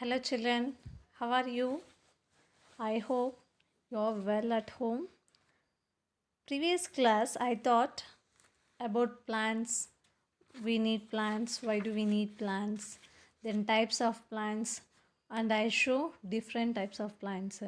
Hello, children. How are you? I hope you're well at home. Previous class, I thought about plants. We need plants. Why do we need plants? Then types of plants, and I show different types of plants.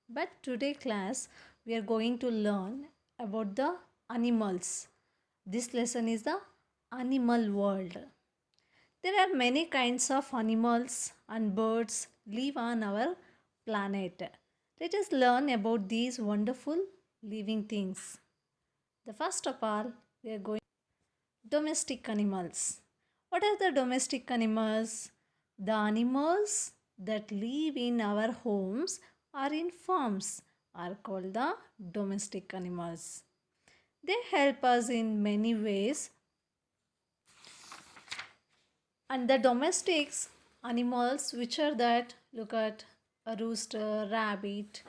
But today class, we are going to learn about the animals. This lesson is the animal world. There are many kinds of animals and birds live on our planet. Let us learn about these wonderful living things. The first of all, we are going domestic animals. What are the domestic animals? The animals that live in our homes or in farms are called the domestic animals. They help us in many ways, and the domestics animals, which are that, look at a rooster, rabbit,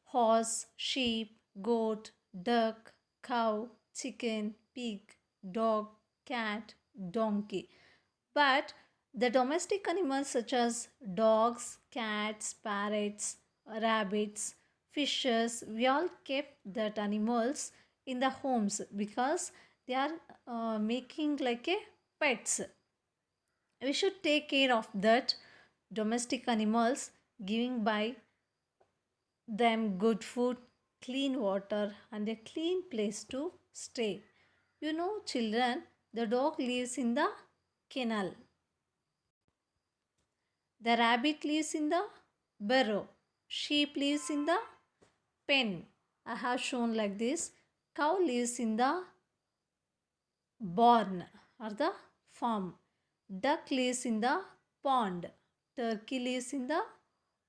horse, sheep, goat, duck, cow, chicken, pig, dog, cat, donkey. But the domestic animals such as dogs, cats, parrots, rabbits, fishes, we all kept that animals in the homes because they are making like a pets. We should take care of that domestic animals, giving by them good food, clean water, and a clean place to stay. You know, children, the dog lives in the kennel, the rabbit lives in the burrow, sheep lives in the pen. I have shown like this. Cow lives in the barn or the farm. Duck lives in the pond. Turkey lives in the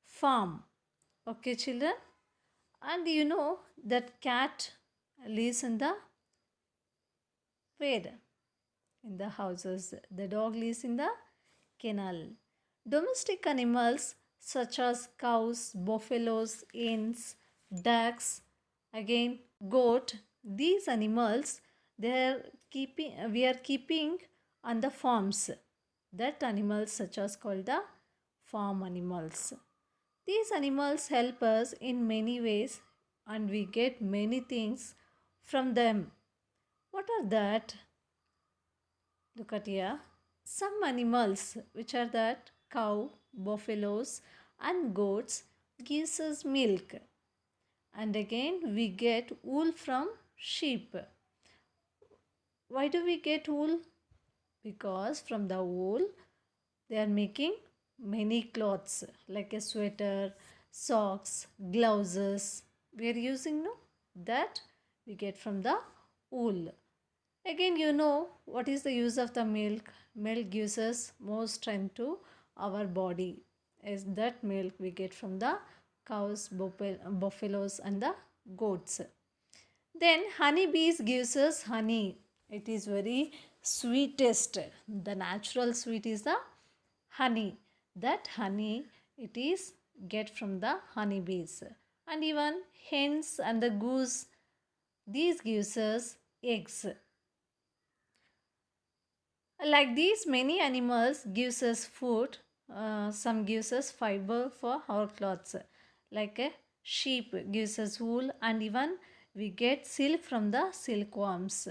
farm. Okay, children. And you know that cat lives in the where? In the houses. The dog lives in the kennel. Domestic animals such as cows, buffaloes, hens, ducks, again goat. These animals we are keeping on the farms. That animals such as called the farm animals. These animals help us in many ways and we get many things from them. What are that? Look at here. Some animals, which are that cow, buffaloes, and goats, gives us milk. And again, we get wool from sheep. Why do we get wool? Because from the wool, they are making many clothes like a sweater, socks, gloves. We are using no that we get from the wool. Again, you know what is the use of the milk? Milk gives us more strength to our body. As that milk we get from the cows, buffaloes, and the goats. Then honeybees gives us honey. It is very sweetest. The natural sweet is the honey. That honey it is get from the honeybees. And even hens and the goose, these gives us eggs. Like these, many animals gives us food. Some gives us fiber for our clothes. Like a sheep gives us wool, and even we get silk from the silkworms.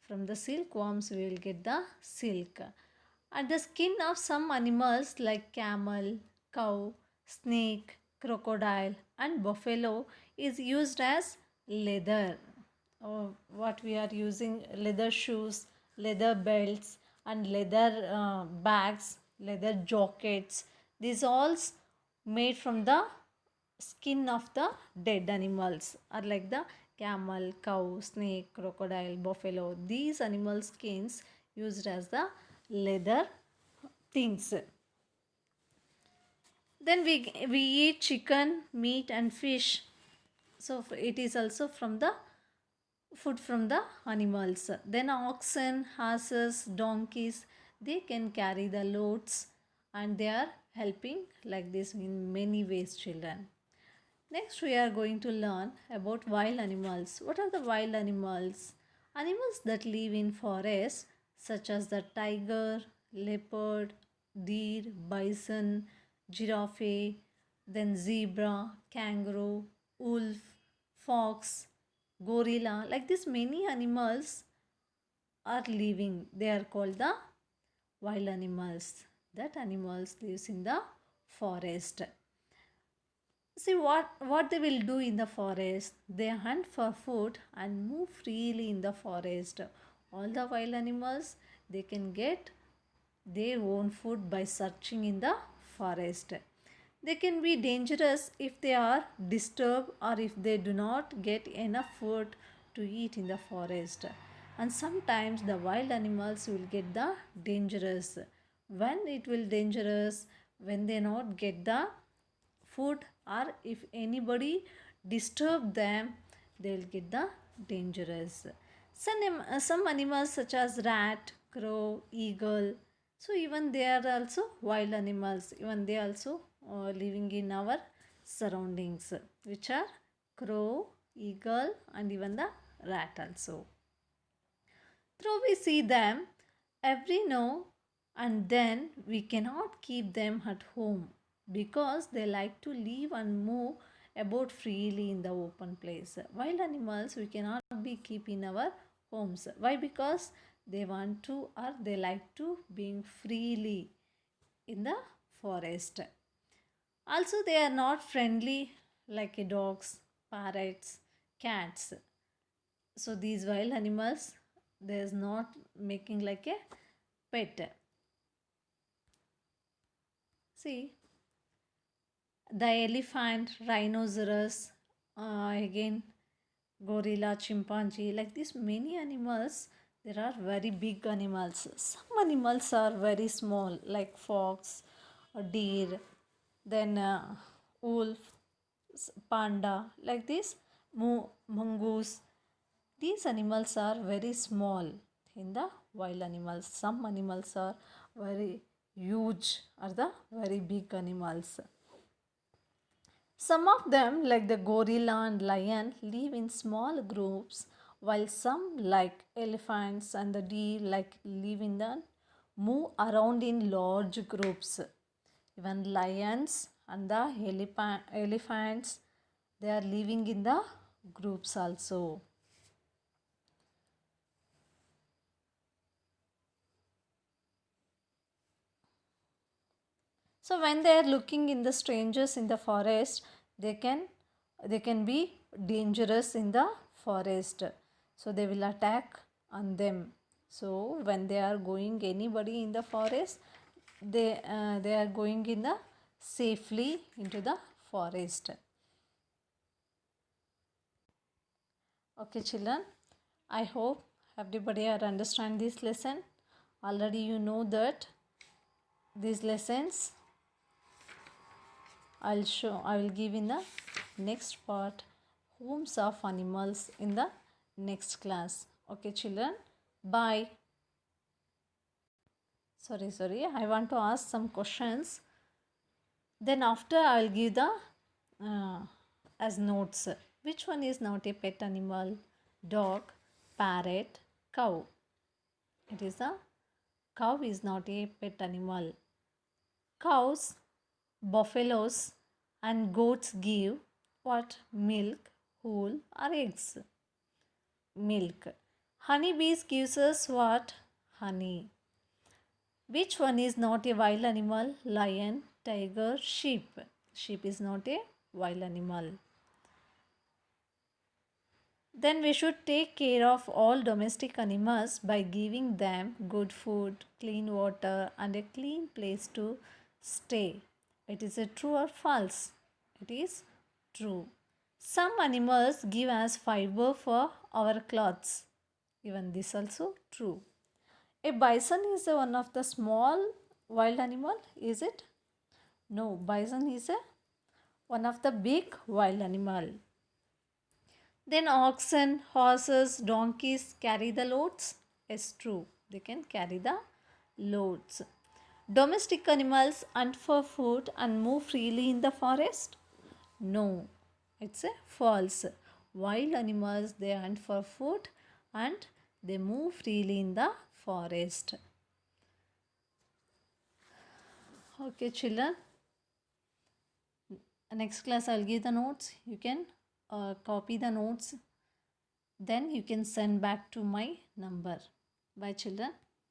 From the silkworms, we will get the silk. And the skin of some animals like camel, cow, snake, crocodile, and buffalo is used as leather. What we are using, leather shoes, leather belts, and leather bags, leather jackets. These all made from the skin of the dead animals are like the camel, cow, snake, crocodile, buffalo. These animal skins used as the leather things. Then we eat chicken, meat, and fish. So it is also from the food from the animals. Then oxen, horses, donkeys, they can carry the loads and they are helping like this in many ways, children. Next, we are going to learn about wild animals. What are the wild animals? Animals that live in forests, such as the tiger, leopard, deer, bison, giraffe, then zebra, kangaroo, wolf, fox, gorilla. Like this, many animals are living. They are called the wild animals. That animals lives in the forest. See what they will do in the forest. They hunt for food and move freely in the forest. All the wild animals, they can get their own food by searching in the forest. They can be dangerous if they are disturbed or if they do not get enough food to eat in the forest. And sometimes the wild animals will get the dangerous. When it will dangerous, when they not get the food or if anybody disturb them, they will get the dangerous. Some animals such as rat, crow, eagle, so even they are also wild animals. Even they also living in our surroundings, which are crow, eagle, and even the rat also. Though we see them every now and then, we cannot keep them at home because they like to live and move about freely in the open place. Wild animals we cannot be keep in our homes. Why? Because they want to or they like to being freely in the forest. Also, they are not friendly like dogs, parrots, cats. So these wild animals, there's not making like a pet. See, the elephant, rhinoceros, again gorilla, chimpanzee, like these many animals, there are very big animals. Some animals are very small, like fox, or deer, then wolf, panda, like this, mongoose. These animals are very small in the wild animals. Some animals are very huge, are the very big animals. Some of them, like the gorilla and lion, live in small groups, while some, like elephants and the deer, like live in the move around in large groups. Even lions and the elephants, they are living in the groups also. So when they are looking in the strangers in the forest, they can they can be dangerous in the forest. So they will attack on them. So when they are going anybody in the forest, they are going in the safely into the forest. Okay, children. I hope everybody are understand this lesson. Already you know that these lessons I will give in the next part homes of animals in the next class. Okay, children. Bye. Sorry. I want to ask some questions. Then after I will give the uh, as notes. Which one is not a pet animal? Dog, parrot, cow. It is a cow is not a pet animal. Cows, buffaloes, and goats give what? Milk, wool, or eggs? Milk. Honeybees gives us what? Honey. Which one is not a wild animal? Lion, tiger, sheep. Sheep is not a wild animal. Then we should take care of all domestic animals by giving them good food, clean water, and a clean place to stay. It is a true or false? It is true. Some animals give us fiber for our clothes. Even this also true. A bison is one of the small wild animal, is it? No, bison is one of the big wild animal. Then oxen, horses, donkeys carry the loads. Yes, true. They can carry the loads. Domestic animals hunt for food and move freely in the forest. No, it's a false. Wild animals they hunt for food and they move freely in the forest. Okay, children. Next class I'll give the notes. You can copy the notes. Then you can send back to my number. Bye children.